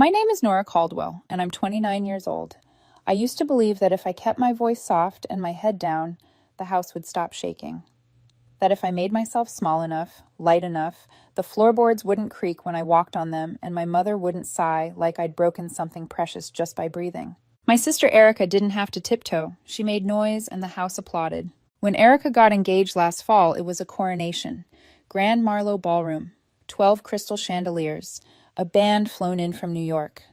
My name is Nora Caldwell, and I'm 29 years old. I used to believe that if I kept my voice soft and my head down, the house would stop shaking. That if I made myself small enough, light enough, the floorboards wouldn't creak when I walked on them, and my mother wouldn't sigh like I'd broken something precious just by breathing. My sister Erica didn't have to tiptoe. She made noise, and the house applauded. When Erica got engaged last fall, it was a coronation. Grand Marlowe Ballroom, 12 crystal chandeliers, a band flown in from New York,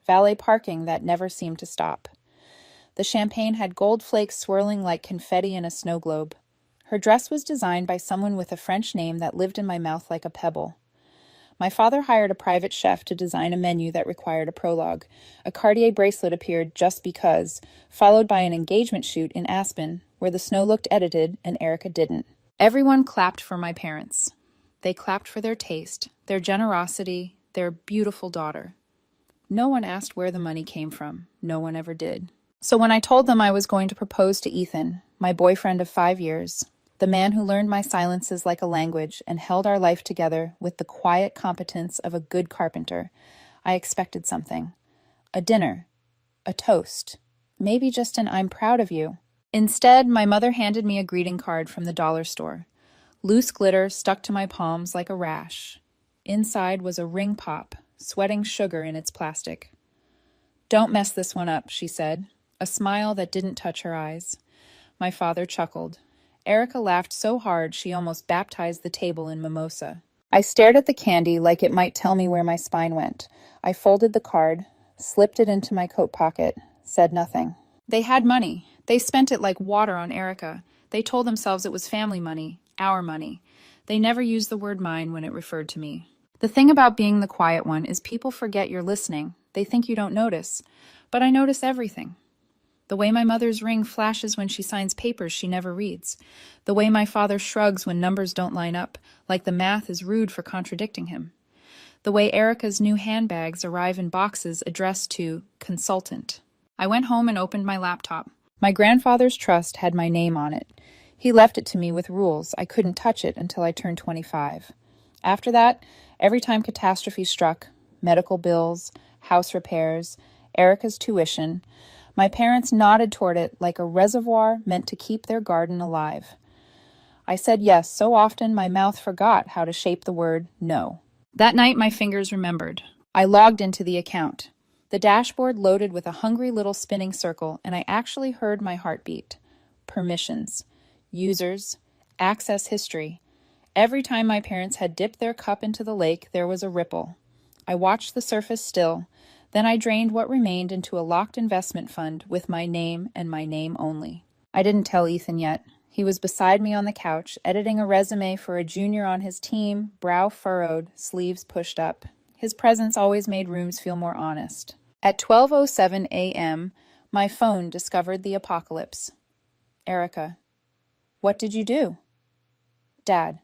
valet parking that never seemed to stop. The champagne had gold flakes swirling like confetti in a snow globe. Her dress was designed by someone with a French name that lived in my mouth like a pebble. My father hired a private chef to design a menu that required a prologue. A Cartier bracelet appeared just because, followed by an engagement shoot in Aspen, where the snow looked edited and Erica didn't. Everyone clapped for my parents. They clapped for their taste, their generosity, their beautiful daughter. No one asked where the money came from. No one ever did. So when I told them I was going to propose to Ethan, my boyfriend of 5 years, the man who learned my silences like a language and held our life together with the quiet competence of a good carpenter, I expected something. A dinner. A toast. Maybe just an "I'm proud of you." Instead, my mother handed me a greeting card from the dollar store. Loose glitter stuck to my palms like a rash. Inside was a ring pop, sweating sugar in its plastic. "Don't mess this one up," she said, a smile that didn't touch her eyes. My father chuckled. Erica laughed so hard she almost baptized the table in mimosa. I stared at the candy like it might tell me where my spine went. I folded the card, slipped it into my coat pocket, said nothing. They had money. They spent it like water on Erica. They told themselves it was family money, our money. They never used the word mine when it referred to me. The thing about being the quiet one is people forget you're listening. They think you don't notice. But I notice everything. The way my mother's ring flashes when she signs papers she never reads. The way my father shrugs when numbers don't line up, like the math is rude for contradicting him. The way Erica's new handbags arrive in boxes addressed to consultant. I went home and opened my laptop. My grandfather's trust had my name on it. He left it to me with rules. I couldn't touch it until I turned 25. After that, every time catastrophe struck, medical bills, house repairs, Erica's tuition, my parents nodded toward it like a reservoir meant to keep their garden alive. I said yes so often my mouth forgot how to shape the word no. That night my fingers remembered. I logged into the account. The dashboard loaded with a hungry little spinning circle, and I actually heard my heartbeat. Permissions. Users. Access history. Every time my parents had dipped their cup into the lake, there was a ripple. I watched the surface still. Then I drained what remained into a locked investment fund with my name and my name only. I didn't tell Ethan yet. He was beside me on the couch, editing a resume for a junior on his team, brow furrowed, sleeves pushed up. His presence always made rooms feel more honest. At 12:07 a.m., my phone discovered the apocalypse. Erica. What did you do? Dad.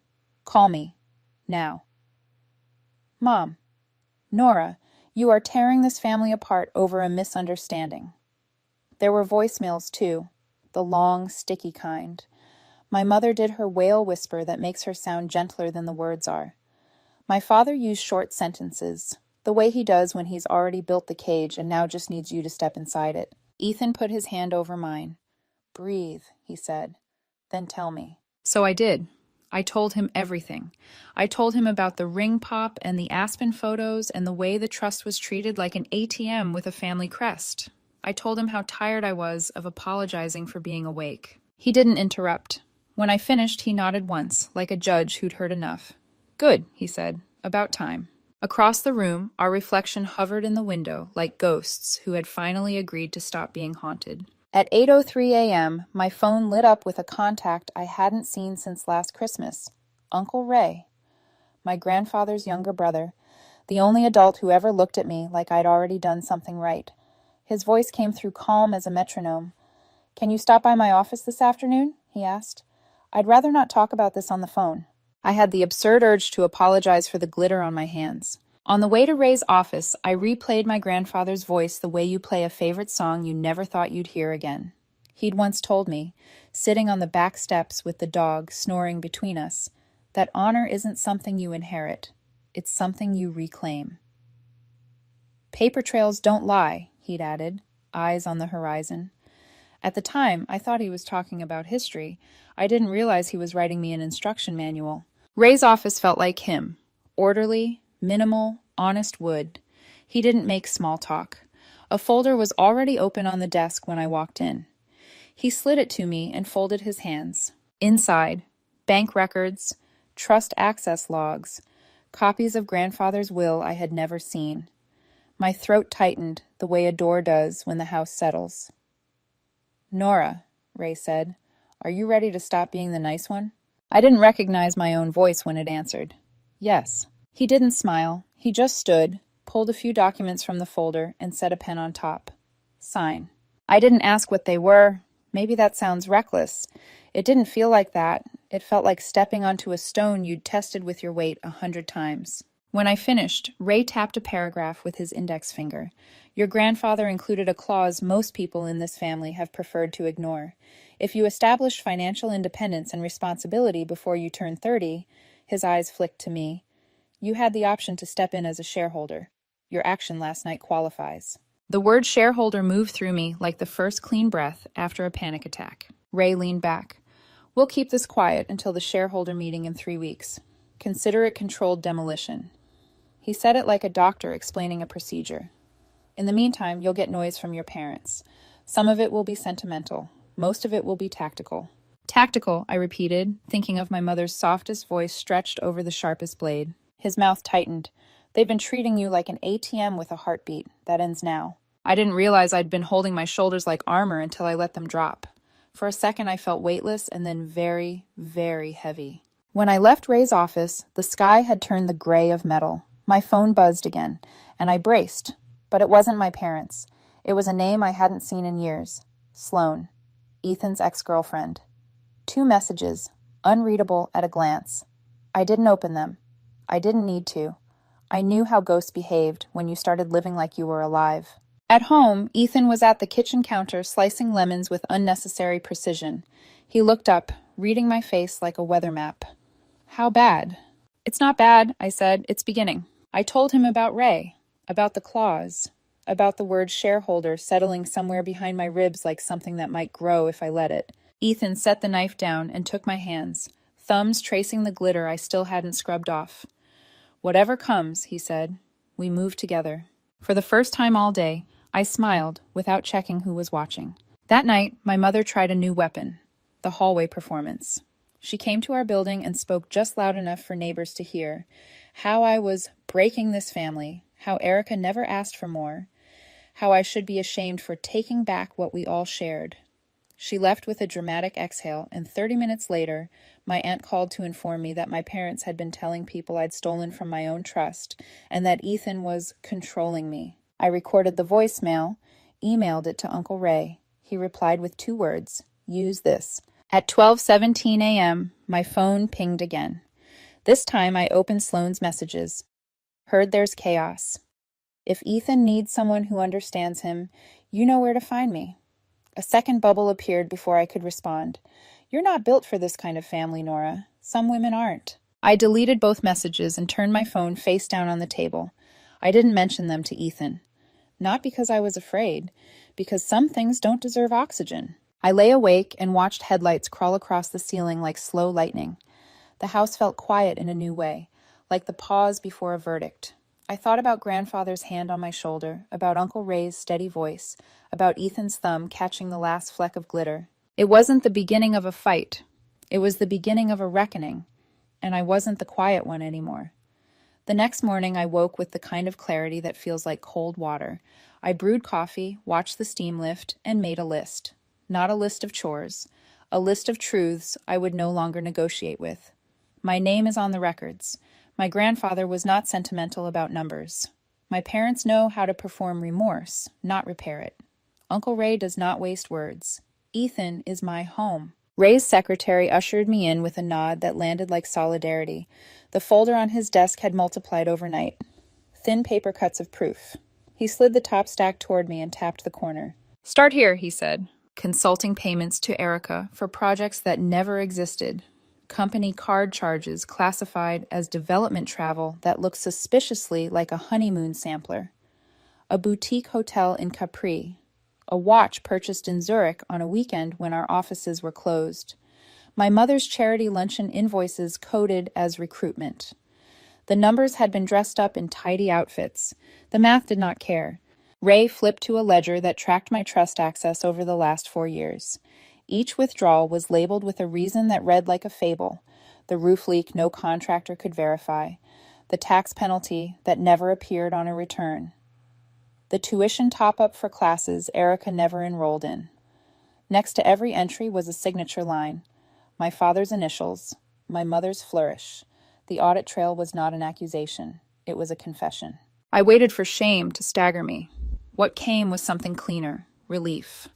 Call me. Now. Mom. Nora, you are tearing this family apart over a misunderstanding. There were voicemails, too, the long, sticky kind. My mother did her wail whisper that makes her sound gentler than the words are. My father used short sentences, the way he does when he's already built the cage and now just needs you to step inside it. Ethan put his hand over mine. Breathe, he said. Then tell me. So I did. I told him everything. I told him about the ring pop and the Aspen photos and the way the trust was treated like an ATM with a family crest. I told him how tired I was of apologizing for being awake. He didn't interrupt. When I finished, he nodded once, like a judge who'd heard enough. Good, he said. About time. Across the room, our reflection hovered in the window like ghosts who had finally agreed to stop being haunted. At 8:03 a.m., my phone lit up with a contact I hadn't seen since last Christmas. Uncle Ray. My grandfather's younger brother. The only adult who ever looked at me like I'd already done something right. His voice came through calm as a metronome. Can you stop by my office this afternoon? He asked. I'd rather not talk about this on the phone. I had the absurd urge to apologize for the glitter on my hands. On the way to Ray's office, I replayed my grandfather's voice the way you play a favorite song you never thought you'd hear again. He'd once told me, sitting on the back steps with the dog snoring between us, that honor isn't something you inherit. It's something you reclaim. Paper trails don't lie, he'd added, eyes on the horizon. At the time, I thought he was talking about history. I didn't realize he was writing me an instruction manual. Ray's office felt like him. Orderly, minimal, honest wood. He didn't make small talk. A folder was already open on the desk when I walked in. He slid it to me and folded his hands. Inside, bank records, trust access logs, copies of grandfather's will I had never seen. My throat tightened the way a door does when the house settles. "Nora," Ray said, "are you ready to stop being the nice one?" I didn't recognize my own voice when it answered. Yes. He didn't smile. He just stood, pulled a few documents from the folder, and set a pen on top. Sign. I didn't ask what they were. Maybe that sounds reckless. It didn't feel like that. It felt like stepping onto a stone you'd tested with your weight 100 times. When I finished, Ray tapped a paragraph with his index finger. Your grandfather included a clause most people in this family have preferred to ignore. If you establish financial independence and responsibility before you turn 30, his eyes flicked to me, you had the option to step in as a shareholder. Your action last night qualifies. The word shareholder moved through me like the first clean breath after a panic attack. Ray leaned back. We'll keep this quiet until the shareholder meeting in 3 weeks. Consider it controlled demolition. He said it like a doctor explaining a procedure. In the meantime, you'll get noise from your parents. Some of it will be sentimental. Most of it will be tactical. Tactical, I repeated, thinking of my mother's softest voice stretched over the sharpest blade. His mouth tightened. They've been treating you like an ATM with a heartbeat. That ends now. I didn't realize I'd been holding my shoulders like armor until I let them drop. For a second, I felt weightless and then very, very heavy. When I left Ray's office, the sky had turned the gray of metal. My phone buzzed again, and I braced. But it wasn't my parents. It was a name I hadn't seen in years. Sloane, Ethan's ex-girlfriend. 2 messages, unreadable at a glance. I didn't open them. I didn't need to. I knew how ghosts behaved when you started living like you were alive. At home, Ethan was at the kitchen counter slicing lemons with unnecessary precision. He looked up, reading my face like a weather map. How bad? It's not bad, I said. It's beginning. I told him about Ray, about the clause, about the word shareholder settling somewhere behind my ribs like something that might grow if I let it. Ethan set the knife down and took my hands, thumbs tracing the glitter I still hadn't scrubbed off. Whatever comes, he said. We moved together. For the first time all day, I smiled without checking who was watching. That night, my mother tried a new weapon, the hallway performance. She came to our building and spoke just loud enough for neighbors to hear. How I was breaking this family, how Erica never asked for more, how I should be ashamed for taking back what we all shared. She left with a dramatic exhale, and 30 minutes later, my aunt called to inform me that my parents had been telling people I'd stolen from my own trust, and that Ethan was controlling me. I recorded the voicemail, emailed it to Uncle Ray. He replied with 2 words, use this. At 12:17 a.m., my phone pinged again. This time I opened Sloane's messages. Heard there's chaos. If Ethan needs someone who understands him, you know where to find me. A second bubble appeared before I could respond. You're not built for this kind of family, Nora. Some women aren't. I deleted both messages and turned my phone face down on the table. I didn't mention them to Ethan. Not because I was afraid, because some things don't deserve oxygen. I lay awake and watched headlights crawl across the ceiling like slow lightning. The house felt quiet in a new way, like the pause before a verdict. I thought about grandfather's hand on my shoulder, about Uncle Ray's steady voice, about Ethan's thumb catching the last fleck of glitter. It wasn't the beginning of a fight. It was the beginning of a reckoning, and I wasn't the quiet one anymore. The next morning I woke with the kind of clarity that feels like cold water. I brewed coffee, watched the steam lift, and made a list. Not a list of chores, a list of truths I would no longer negotiate with. My name is on the records. My grandfather was not sentimental about numbers. My parents know how to perform remorse, not repair it. Uncle Ray does not waste words. Ethan is my home. Ray's secretary ushered me in with a nod that landed like solidarity. The folder on his desk had multiplied overnight. Thin paper cuts of proof. He slid the top stack toward me and tapped the corner. Start here, he said. Consulting payments to Erica for projects that never existed. Company card charges classified as development travel that looked suspiciously like a honeymoon sampler. a boutique hotel in Capri, a watch purchased in Zurich on a weekend when our offices were closed, my mother's charity luncheon invoices coded as recruitment. The numbers had been dressed up in tidy outfits. The math did not care. Ray flipped to a ledger that tracked my trust access over the last 4 years. Each withdrawal was labeled with a reason that read like a fable: the roof leak no contractor could verify, the tax penalty that never appeared on a return, the tuition top-up for classes Erica never enrolled in. Next to every entry was a signature line: my father's initials, my mother's flourish. The audit trail was not an accusation. It was a confession. I waited for shame to stagger me. What came was something cleaner: relief.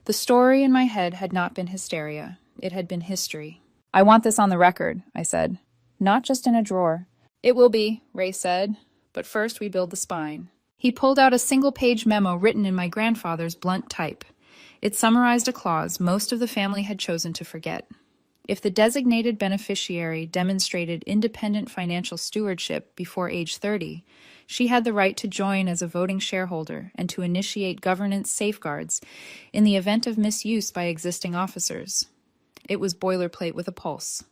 The story in my head had not been hysteria. It had been history. I want this on the record, I said. Not just in a drawer. It will be, Ray said. But first we build the spine. He pulled out a single-page memo written in my grandfather's blunt type. It summarized a clause most of the family had chosen to forget. If the designated beneficiary demonstrated independent financial stewardship before age 30, she had the right to join as a voting shareholder and to initiate governance safeguards in the event of misuse by existing officers. It was boilerplate with a pulse.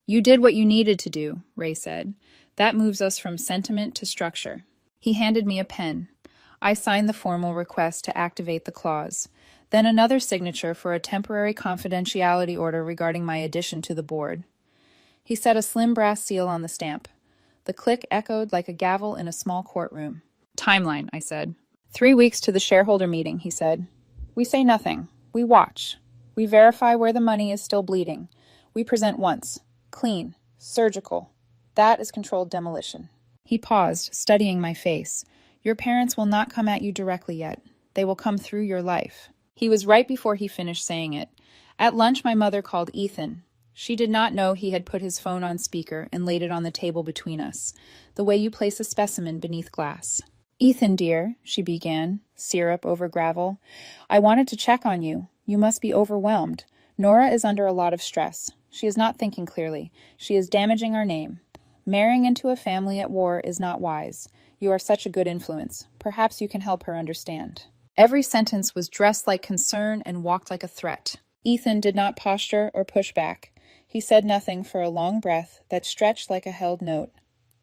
You did what you needed to do, Ray said. That moves us from sentiment to structure. He handed me a pen. I signed the formal request to activate the clause, then another signature for a temporary confidentiality order regarding my addition to the board. He set a slim brass seal on the stamp. The click echoed like a gavel in a small courtroom. Timeline, I said. 3 weeks to the shareholder meeting, he said. We say nothing. We watch. We verify where the money is still bleeding. We present once. Clean. Surgical. That is controlled demolition. He paused, studying my face. Your parents will not come at you directly yet. They will come through your life. He was right before he finished saying it. At lunch, my mother called Ethan. She did not know he had put his phone on speaker and laid it on the table between us, the way you place a specimen beneath glass. Ethan, dear, she began, syrup over gravel. I wanted to check on you. You must be overwhelmed. Nora is under a lot of stress. She is not thinking clearly. She is damaging our name. Marrying into a family at war is not wise. You are such a good influence. Perhaps you can help her understand. Every sentence was dressed like concern and walked like a threat. Ethan did not posture or push back. He said nothing for a long breath that stretched like a held note.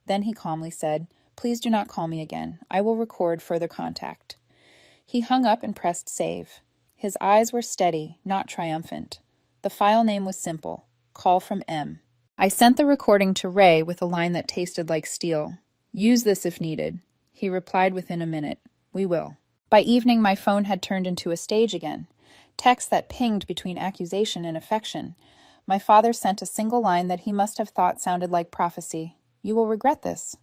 Then he calmly said, Please do not call me again. I will record further contact. He hung up and pressed save. His eyes were steady, not triumphant. The file name was simple. Call from M. I sent the recording to Ray with a line that tasted like steel. Use this if needed. He replied within a minute. We will. By evening, my phone had turned into a stage again. Text that pinged between accusation and affection. My father sent a single line that he must have thought sounded like prophecy. You will regret this.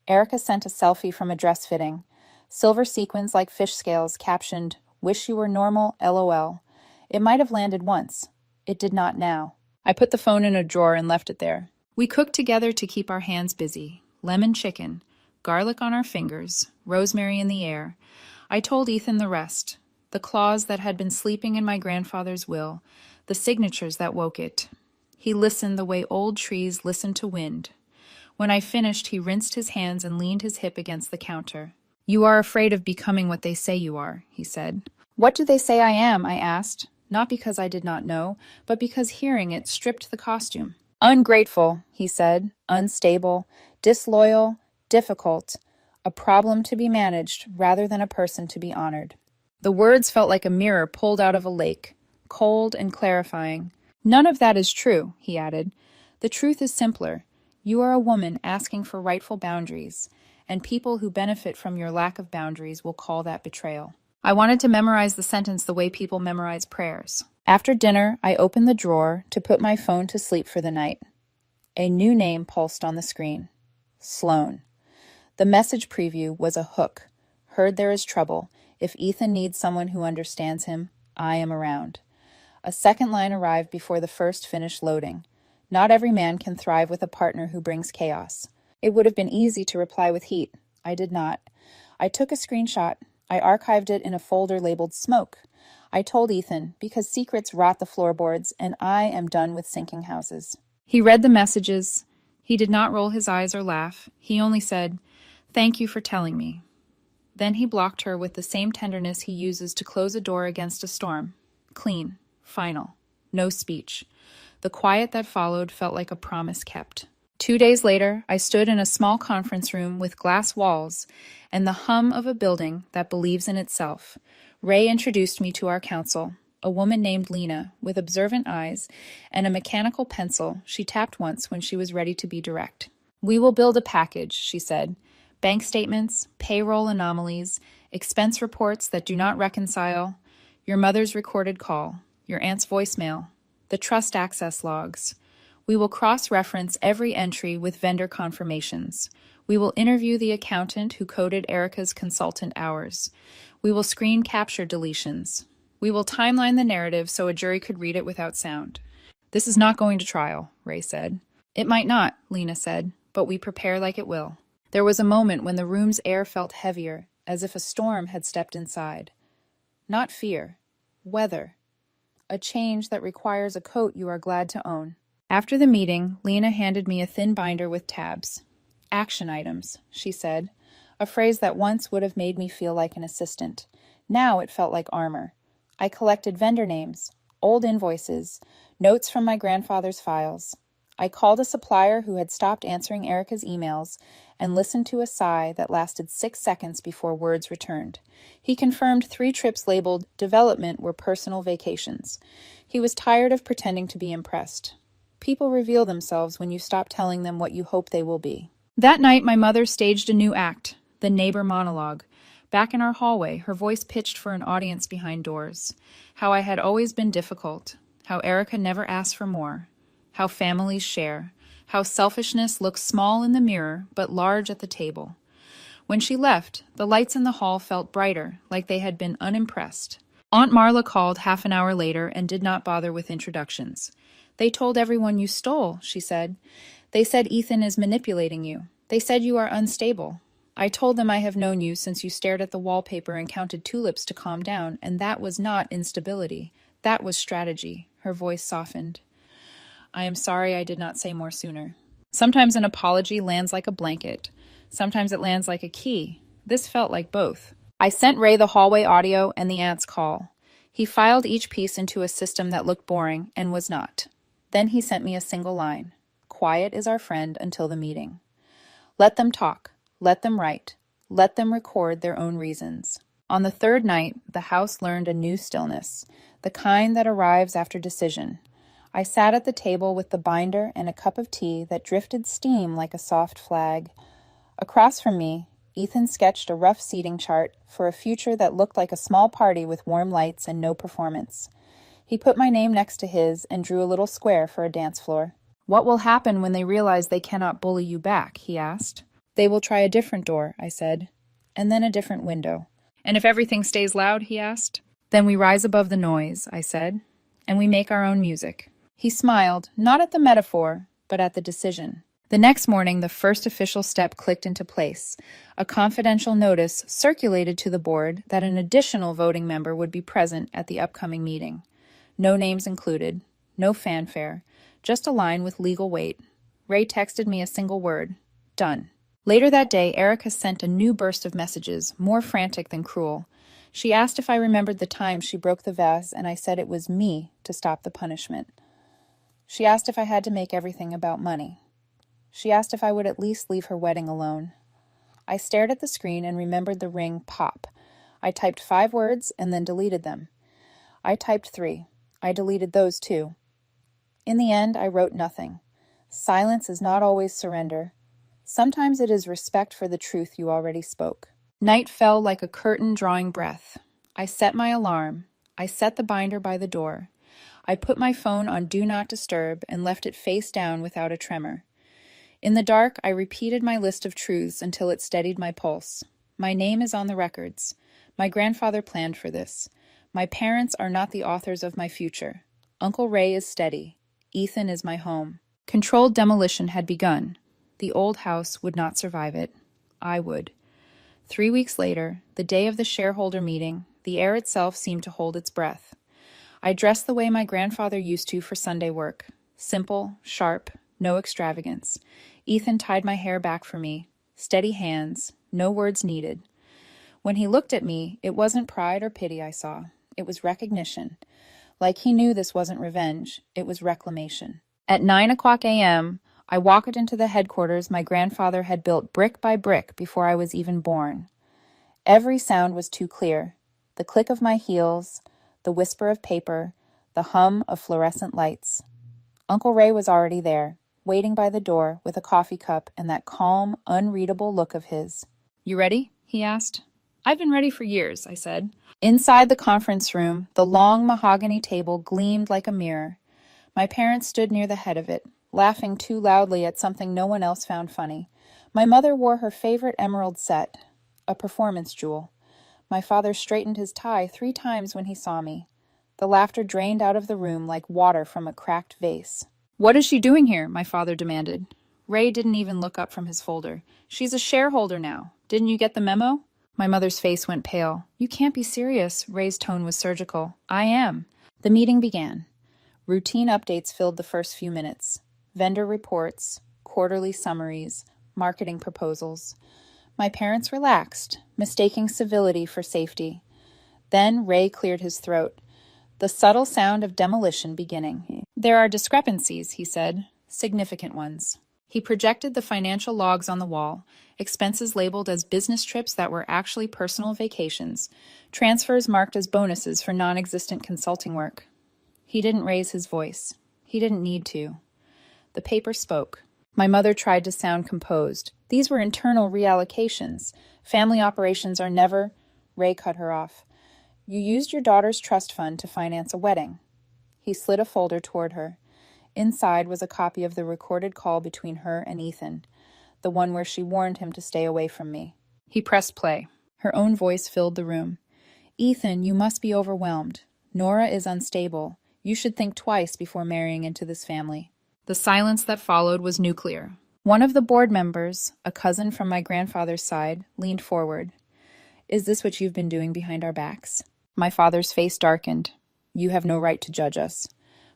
Erica sent a selfie from a dress fitting. Silver sequins like fish scales captioned, Wish you were normal, LOL. It might have landed once. It did not now. I put the phone in a drawer and left it there. We cooked together to keep our hands busy. Lemon chicken, garlic on our fingers, rosemary in the air. I told Ethan the rest. The clause that had been sleeping in my grandfather's will, the signatures that woke it. He listened the way old trees listen to wind. When I finished, he rinsed his hands and leaned his hip against the counter. You are afraid of becoming what they say you are, he said. What do they say I am? I asked, not because I did not know, but because hearing it stripped the costume. Ungrateful, he said, unstable, disloyal, difficult, a problem to be managed rather than a person to be honored. The words felt like a mirror pulled out of a lake, cold and clarifying. None of that is true, he added. The truth is simpler. You are a woman asking for rightful boundaries, and people who benefit from your lack of boundaries will call that betrayal. I wanted to memorize the sentence the way people memorize prayers. After dinner, I opened the drawer to put my phone to sleep for the night. A new name pulsed on the screen. Sloan. The message preview was a hook. Heard there is trouble. If Ethan needs someone who understands him, I am around. A second line arrived before the first finished loading. Not every man can thrive with a partner who brings chaos. It would have been easy to reply with heat. I did not. I took a screenshot. I archived it in a folder labeled Smoke. I told Ethan, because secrets rot the floorboards, and I am done with sinking houses. He read the messages. He did not roll his eyes or laugh. He only said, Thank you for telling me. Then he blocked her with the same tenderness he uses to close a door against a storm. Clean. Final. No speech. The quiet that followed felt like a promise kept. 2 days later, I stood in a small conference room with glass walls and the hum of a building that believes in itself. Ray introduced me to our counsel, a woman named Lena, with observant eyes and a mechanical pencil she tapped once when she was ready to be direct. "We will build a package," she said. "Bank statements, payroll anomalies, expense reports that do not reconcile, your mother's recorded call, your aunt's voicemail, the trust access logs. We will cross-reference every entry with vendor confirmations. We will interview the accountant who coded Erica's consultant hours. We will screen capture deletions. We will timeline the narrative so a jury could read it without sound." "This is not going to trial," Ray said. "It might not," Lena said, "but we prepare like it will." There was a moment when the room's air felt heavier, as if a storm had stepped inside. Not fear. Weather. A change that requires a coat you are glad to own. After the meeting, Lena handed me a thin binder with tabs. "Action items," she said, a phrase that once would have made me feel like an assistant. Now it felt like armor. I collected vendor names, old invoices, notes from my grandfather's files. I called a supplier who had stopped answering Erica's emails and listened to a sigh that lasted 6 seconds before words returned. He confirmed 3 trips labeled development were personal vacations. He was tired of pretending to be impressed. People reveal themselves when you stop telling them what you hope they will be. That night, my mother staged a new act, the neighbor monologue. Back in our hallway, her voice pitched for an audience behind doors. How I had always been difficult. How Erica never asked for more. How families share. How selfishness looks small in the mirror, but large at the table. When she left, the lights in the hall felt brighter, like they had been unimpressed. Aunt Marla called half an hour later and did not bother with introductions. "They told everyone you stole," she said. "They said Ethan is manipulating you. They said you are unstable. I told them I have known you since you stared at the wallpaper and counted tulips to calm down, and that was not instability. That was strategy." Her voice softened. "I am sorry I did not say more sooner." Sometimes an apology lands like a blanket. Sometimes it lands like a key. This felt like both. I sent Ray the hallway audio and the aunt's call. He filed each piece into a system that looked boring and was not. Then he sent me a single line. "Quiet is our friend until the meeting. Let them talk. Let them write. Let them record their own reasons." On the 3rd night, the house learned a new stillness, the kind that arrives after decision. I sat at the table with the binder and a cup of tea that drifted steam like a soft flag. Across from me, Ethan sketched a rough seating chart for a future that looked like a small party with warm lights and no performance. He put my name next to his and drew a little square for a dance floor. "What will happen when they realize they cannot bully you back?" he asked. "They will try a different door," I said, "and then a different window." "And if everything stays loud?" he asked. "Then we rise above the noise," I said, "and we make our own music." He smiled, not at the metaphor, but at the decision. The next morning, the first official step clicked into place. A confidential notice circulated to the board that an additional voting member would be present at the upcoming meeting. No names included, no fanfare, just a line with legal weight. Ray texted me a single word: "Done." Later that day, Erica sent a new burst of messages, more frantic than cruel. She asked if I remembered the time she broke the vase, and I said it was me to stop the punishment. She asked if I had to make everything about money. She asked if I would at least leave her wedding alone. I stared at the screen and remembered the ring pop. I typed 5 words and then deleted them. I typed 3. I deleted those too. In the end, I wrote nothing. Silence is not always surrender. Sometimes it is respect for the truth you already spoke. Night fell like a curtain drawing breath. I set my alarm. I set the binder by the door. I put my phone on Do Not Disturb and left it face down without a tremor. In the dark, I repeated my list of truths until it steadied my pulse. My name is on the records. My grandfather planned for this. My parents are not the authors of my future. Uncle Ray is steady. Ethan is my home. Controlled demolition had begun. The old house would not survive it. I would. 3 weeks later, the day of the shareholder meeting, the air itself seemed to hold its breath. I dressed the way my grandfather used to for Sunday work. Simple, sharp, no extravagance. Ethan tied my hair back for me. Steady hands, no words needed. When he looked at me, it wasn't pride or pity I saw. It was recognition. Like he knew this wasn't revenge, it was reclamation. At 9 a.m., I walked into the headquarters my grandfather had built brick by brick before I was even born. Every sound was too clear. The click of my heels, the whisper of paper, the hum of fluorescent lights. Uncle Ray was already there, waiting by the door with a coffee cup and that calm, unreadable look of his. "You ready?" he asked. "I've been ready for years," I said. Inside the conference room, the long mahogany table gleamed like a mirror. My parents stood near the head of it, laughing too loudly at something no one else found funny. My mother wore her favorite emerald set, a performance jewel. My father straightened his tie 3 times when he saw me. The laughter drained out of the room like water from a cracked vase. "What is she doing here?" my father demanded. Ray didn't even look up from his folder. "She's a shareholder now. Didn't you get the memo?" My mother's face went pale. "You can't be serious." Ray's tone was surgical. "I am." The meeting began. Routine updates filled the first few minutes. Vendor reports, quarterly summaries, marketing proposals. My parents relaxed, mistaking civility for safety. Then Ray cleared his throat. The subtle sound of demolition beginning. "There are discrepancies," he said, "significant ones." He projected the financial logs on the wall, expenses labeled as business trips that were actually personal vacations, transfers marked as bonuses for non-existent consulting work. He didn't raise his voice. He didn't need to. The paper spoke. My mother tried to sound composed. "These were internal reallocations. Family operations are never—" Ray cut her off. "You used your daughter's trust fund to finance a wedding." He slid a folder toward her. Inside was a copy of the recorded call between her and Ethan, the one where she warned him to stay away from me. He pressed play. Her own voice filled the room. "Ethan, you must be overwhelmed. Nora is unstable. You should think twice before marrying into this family." The silence that followed was nuclear. One of the board members, a cousin from my grandfather's side, leaned forward. "Is this what you've been doing behind our backs?" My father's face darkened. "You have no right to judge us."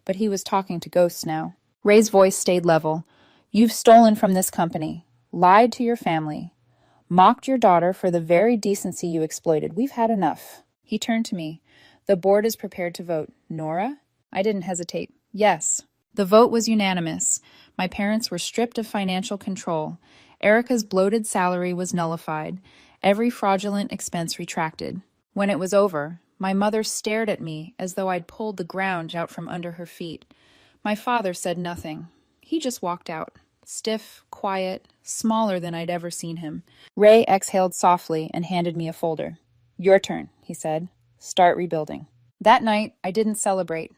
But he was talking to ghosts now. Ray's voice stayed level. "You've stolen from this company, lied to your family, mocked your daughter for the very decency you exploited. We've had enough." He turned to me. "The board is prepared to vote. Nora?" I didn't hesitate. "Yes." The vote was unanimous. My parents were stripped of financial control. Erica's bloated salary was nullified. Every fraudulent expense retracted. When it was over, my mother stared at me as though I'd pulled the ground out from under her feet. My father said nothing. He just walked out, stiff, quiet, smaller than I'd ever seen him. Ray exhaled softly and handed me a folder. "Your turn," he said. "Start rebuilding." That night, I didn't celebrate.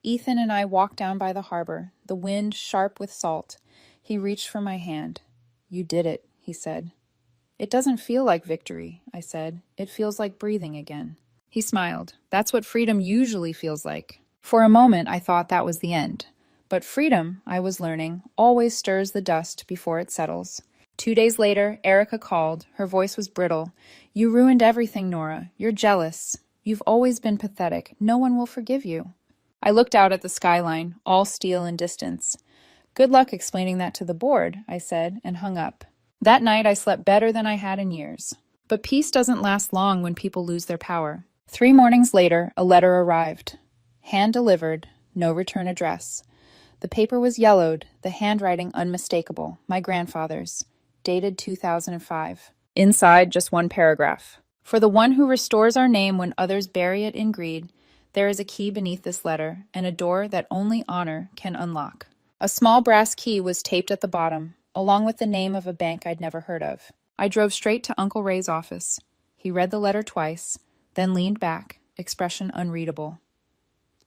Ethan and I walked down by the harbor, the wind sharp with salt. He reached for my hand. "You did it," he said. "It doesn't feel like victory," I said. "It feels like breathing again." He smiled. "That's what freedom usually feels like." For a moment, I thought that was the end. But freedom, I was learning, always stirs the dust before it settles. 2 days later, Erica called. Her voice was brittle. "You ruined everything, Nora. You're jealous. You've always been pathetic. No one will forgive you." I looked out at the skyline, all steel and distance. "Good luck explaining that to the board," I said, and hung up. That night I slept better than I had in years. But peace doesn't last long when people lose their power. 3 mornings later, a letter arrived. Hand-delivered, no return address. The paper was yellowed, the handwriting unmistakable, my grandfather's, dated 2005. Inside, just one paragraph. "For the one who restores our name when others bury it in greed, there is a key beneath this letter, and a door that only honor can unlock." A small brass key was taped at the bottom, along with the name of a bank I'd never heard of. I drove straight to Uncle Ray's office. He read the letter twice, then leaned back, expression unreadable.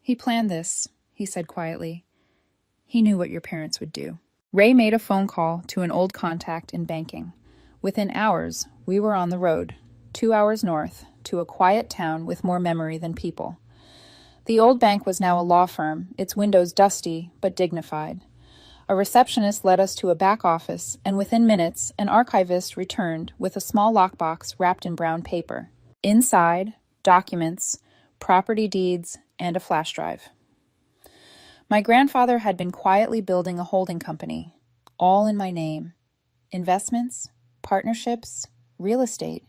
"He planned this," he said quietly. "He knew what your parents would do." Ray made a phone call to an old contact in banking. Within hours, we were on the road, 2 hours north, to a quiet town with more memory than people. The old bank was now a law firm, its windows dusty but dignified. A receptionist led us to a back office, and within minutes, an archivist returned with a small lockbox wrapped in brown paper. Inside, documents, property deeds, and a flash drive. My grandfather had been quietly building a holding company, all in my name. Investments, partnerships, real estate.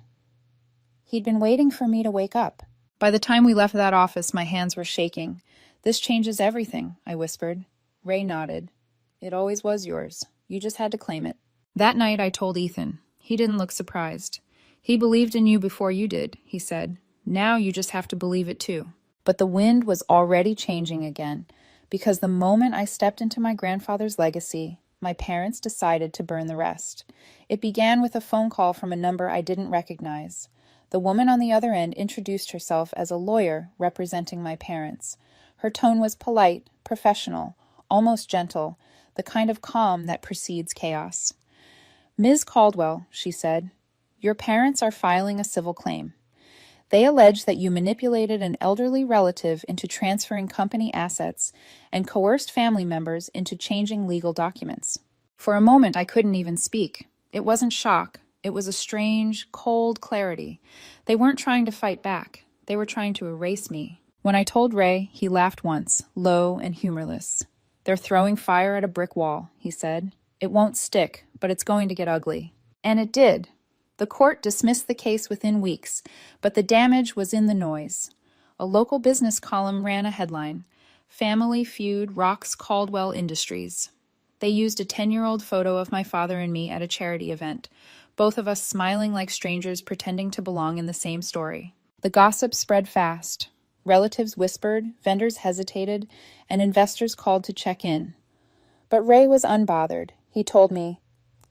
He'd been waiting for me to wake up. By the time we left that office, my hands were shaking. "This changes everything," I whispered. Ray nodded. "It always was yours. You just had to claim it." That night I told Ethan. He didn't look surprised. "He believed in you before you did," he said. "Now you just have to believe it too." But the wind was already changing again, because the moment I stepped into my grandfather's legacy, my parents decided to burn the rest. It began with a phone call from a number I didn't recognize. The woman on the other end introduced herself as a lawyer representing my parents. Her tone was polite, professional, almost gentle, the kind of calm that precedes chaos. "Ms. Caldwell," she said, "your parents are filing a civil claim. They allege that you manipulated an elderly relative into transferring company assets and coerced family members into changing legal documents." For a moment, I couldn't even speak. It wasn't shock. It was a strange, cold clarity. They weren't trying to fight back. They were trying to erase me. When I told Ray, he laughed once, low and humorless. "They're throwing fire at a brick wall," he said. "It won't stick, but it's going to get ugly." And it did. The court dismissed the case within weeks, but the damage was in the noise. A local business column ran a headline, "Family Feud Rocks Caldwell Industries." They used a 10-year-old photo of my father and me at a charity event, both of us smiling like strangers pretending to belong in the same story. The gossip spread fast. Relatives whispered, vendors hesitated, and investors called to check in. But Ray was unbothered. He told me,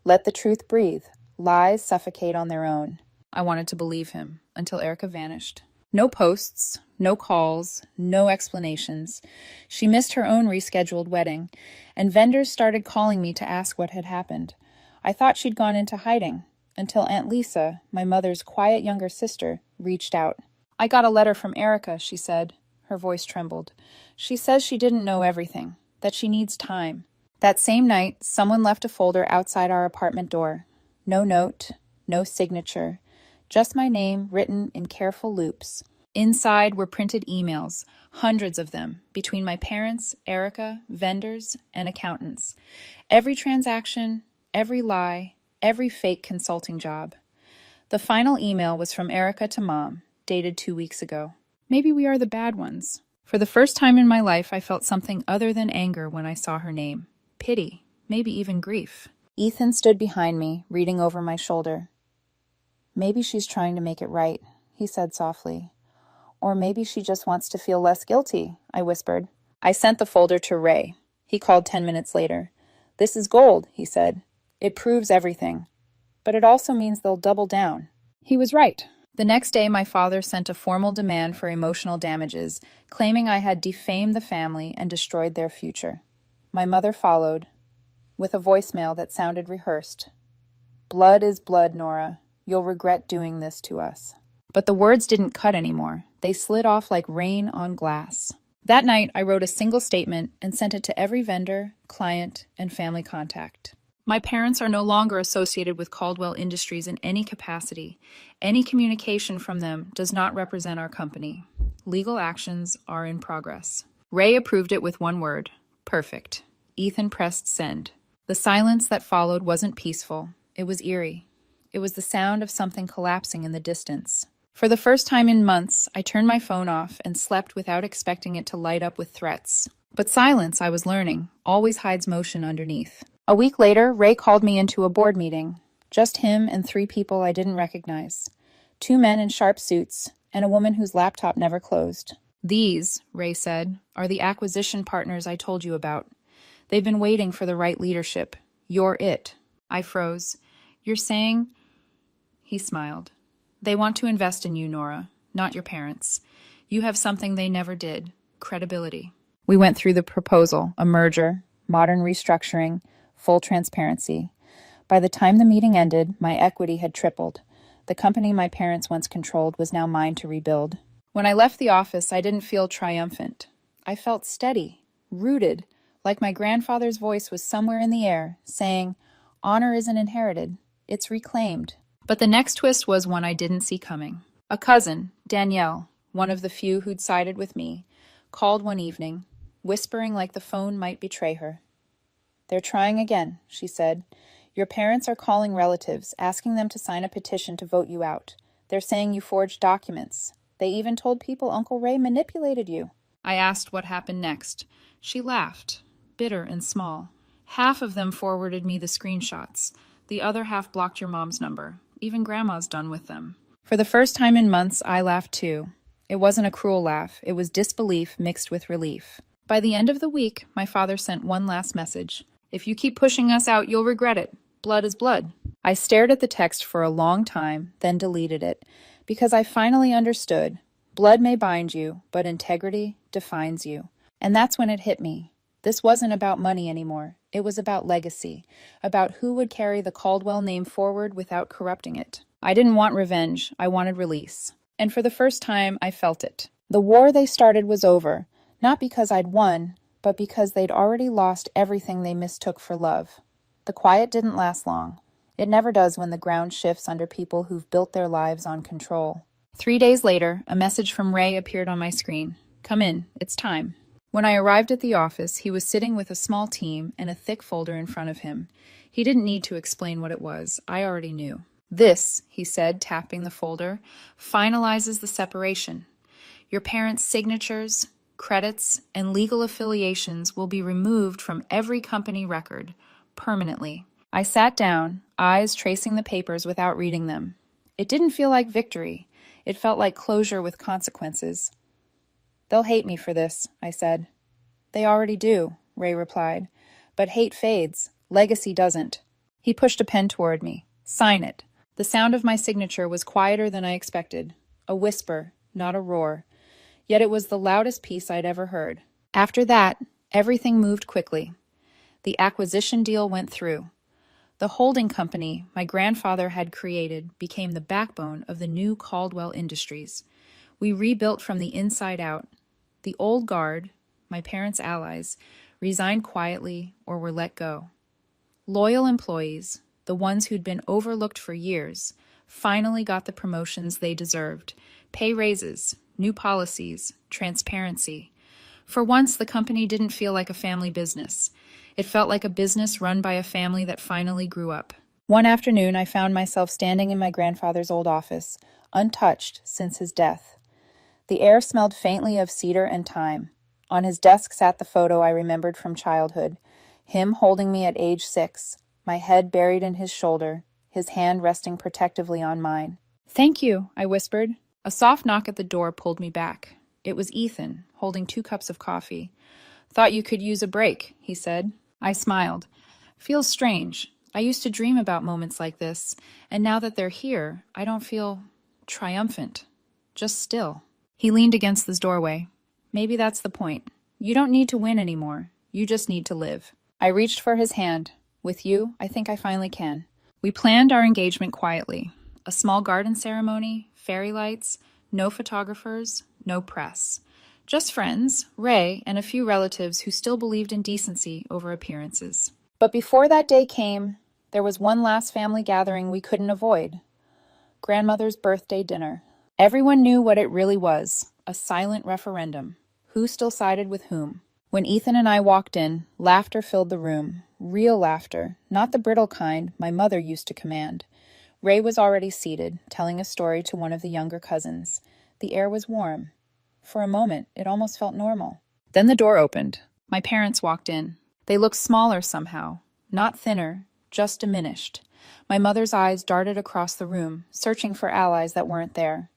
"Let the truth breathe. Lies suffocate on their own." I wanted to believe him, until Erica vanished. No posts, no calls, no explanations. She missed her own rescheduled wedding, and vendors started calling me to ask what had happened. I thought she'd gone into hiding, until Aunt Lisa, my mother's quiet younger sister, reached out. "I got a letter from Erica," she said. Her voice trembled. "She says she didn't know everything, that she needs time." That same night, someone left a folder outside our apartment door. No note, no signature, just my name written in careful loops. Inside were printed emails, hundreds of them, between my parents, Erica, vendors, and accountants. Every transaction, every lie, every fake consulting job. The final email was from Erica to Mom, dated 2 weeks ago. Maybe we are the bad ones. For the first time in my life, I felt something other than anger when I saw her name. Pity, maybe even grief. Ethan stood behind me, reading over my shoulder. "Maybe she's trying to make it right," he said softly. "Or maybe she just wants to feel less guilty," I whispered. I sent the folder to Ray. He called 10 minutes later. "This is gold," he said. "It proves everything. But it also means they'll double down." He was right. The next day, my father sent a formal demand for emotional damages, claiming I had defamed the family and destroyed their future. My mother followed, with a voicemail that sounded rehearsed. "Blood is blood, Nora. You'll regret doing this to us." But the words didn't cut anymore. They slid off like rain on glass. That night, I wrote a single statement and sent it to every vendor, client, and family contact. My parents are no longer associated with Caldwell Industries in any capacity. Any communication from them does not represent our company. Legal actions are in progress. Ray approved it with one word: perfect. Ethan pressed send. The silence that followed wasn't peaceful. It was eerie. It was the sound of something collapsing in the distance. For the first time in months, I turned my phone off and slept without expecting it to light up with threats. But silence, I was learning, always hides motion underneath. A week later, Ray called me into a board meeting. Just him and 3 people I didn't recognize. 2 men in sharp suits, and a woman whose laptop never closed. "These," Ray said, "are the acquisition partners I told you about. They've been waiting for the right leadership. You're it." I froze. "You're saying—" He smiled. "They want to invest in you, Nora, not your parents. You have something they never did: credibility." We went through the proposal, a merger, modern restructuring, full transparency. By the time the meeting ended, my equity had tripled. The company my parents once controlled was now mine to rebuild. When I left the office, I didn't feel triumphant. I felt steady, rooted, like my grandfather's voice was somewhere in the air, saying, "Honor isn't inherited, it's reclaimed." But the next twist was one I didn't see coming. A cousin, Danielle, one of the few who'd sided with me, called one evening, whispering like the phone might betray her. "They're trying again," she said. "Your parents are calling relatives, asking them to sign a petition to vote you out. They're saying you forged documents. They even told people Uncle Ray manipulated you." I asked what happened next. She laughed, bitter and small. "Half of them forwarded me the screenshots. The other half blocked your mom's number. Even Grandma's done with them." For the first time in months, I laughed too. It wasn't a cruel laugh. It was disbelief mixed with relief. By the end of the week, my father sent one last message. "If you keep pushing us out, you'll regret it. Blood is blood." I stared at the text for a long time, then deleted it, because I finally understood. Blood may bind you, but integrity defines you. And that's when it hit me. This wasn't about money anymore. It was about legacy, about who would carry the Caldwell name forward without corrupting it. I didn't want revenge. I wanted release. And for the first time, I felt it. The war they started was over, not because I'd won, but because they'd already lost everything they mistook for love. The quiet didn't last long. It never does when the ground shifts under people who've built their lives on control. 3 days later, a message from Ray appeared on my screen. "Come in, it's time." When I arrived at the office, he was sitting with a small team and a thick folder in front of him. He didn't need to explain what it was. I already knew. "This," he said, tapping the folder, "finalizes the separation. Your parents' signatures, credits, and legal affiliations will be removed from every company record, permanently." I sat down, eyes tracing the papers without reading them. It didn't feel like victory. It felt like closure with consequences. "They'll hate me for this," I said. "They already do," Ray replied. "But hate fades. Legacy doesn't." He pushed a pen toward me. "Sign it." The sound of my signature was quieter than I expected. A whisper, not a roar. Yet it was the loudest piece I'd ever heard. After that, everything moved quickly. The acquisition deal went through. The holding company my grandfather had created became the backbone of the new Caldwell Industries. We rebuilt from the inside out. The old guard, my parents' allies, resigned quietly or were let go. Loyal employees, the ones who'd been overlooked for years, finally got the promotions they deserved. Pay raises, new policies, transparency. For once, the company didn't feel like a family business. It felt like a business run by a family that finally grew up. One afternoon, I found myself standing in my grandfather's old office, untouched since his death. The air smelled faintly of cedar and thyme. On his desk sat the photo I remembered from childhood, him holding me at age 6, my head buried in his shoulder, his hand resting protectively on mine. "Thank you," I whispered. A soft knock at the door pulled me back. It was Ethan, holding 2 cups of coffee. "Thought you could use a break," he said. I smiled. "Feels strange. I used to dream about moments like this, and now that they're here, I don't feel triumphant. Just still." He leaned against this doorway. "Maybe that's the point. You don't need to win anymore. You just need to live." I reached for his hand. "With you, I think I finally can." We planned our engagement quietly. A small garden ceremony, fairy lights, no photographers, no press. Just friends, Ray, and a few relatives who still believed in decency over appearances. But before that day came, there was one last family gathering we couldn't avoid. Grandmother's birthday dinner. Everyone knew what it really was, a silent referendum. Who still sided with whom? When Ethan and I walked in, laughter filled the room. Real laughter, not the brittle kind my mother used to command. Ray was already seated, telling a story to one of the younger cousins. The air was warm. For a moment, it almost felt normal. Then the door opened. My parents walked in. They looked smaller somehow, not thinner, just diminished. My mother's eyes darted across the room, searching for allies that weren't there.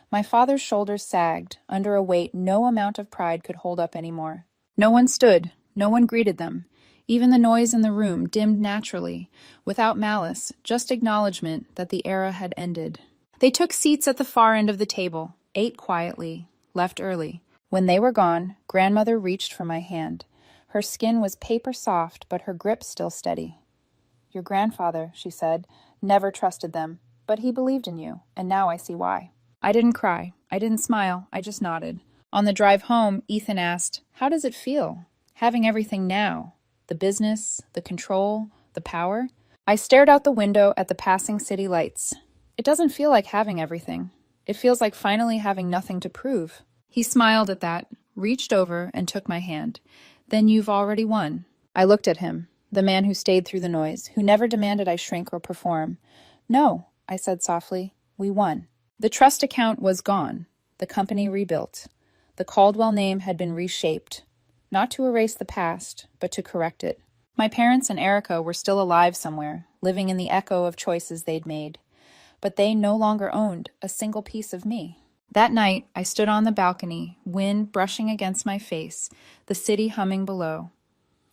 My father's shoulders sagged, under a weight no amount of pride could hold up anymore. No one stood, no one greeted them. Even the noise in the room dimmed naturally, without malice, just acknowledgement that the era had ended. They took seats at the far end of the table, ate quietly, left early. When they were gone, grandmother reached for my hand. Her skin was paper soft, but her grip still steady. "Your grandfather," she said, "never trusted them, but he believed in you, and now I see why." I didn't cry. I didn't smile. I just nodded. On the drive home, Ethan asked, "How does it feel, having everything now? The business, the control, the power?" I stared out the window at the passing city lights. It doesn't feel like having everything. It feels like finally having nothing to prove. He smiled at that, reached over, and took my hand. "Then you've already won." I looked at him, the man who stayed through the noise, who never demanded I shrink or perform. "No," I said softly, "we won." The trust account was gone, the company rebuilt. The Caldwell name had been reshaped, not to erase the past, but to correct it. My parents and Erica were still alive somewhere, living in the echo of choices they'd made, but they no longer owned a single piece of me. That night, I stood on the balcony, wind brushing against my face, the city humming below.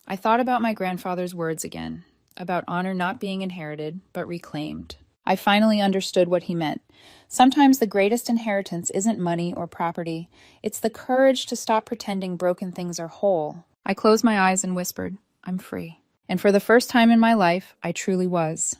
I thought about my grandfather's words again, about honor not being inherited, but reclaimed. I finally understood what he meant. Sometimes the greatest inheritance isn't money or property. It's the courage to stop pretending broken things are whole. I closed my eyes and whispered, "I'm free." And for the first time in my life, I truly was.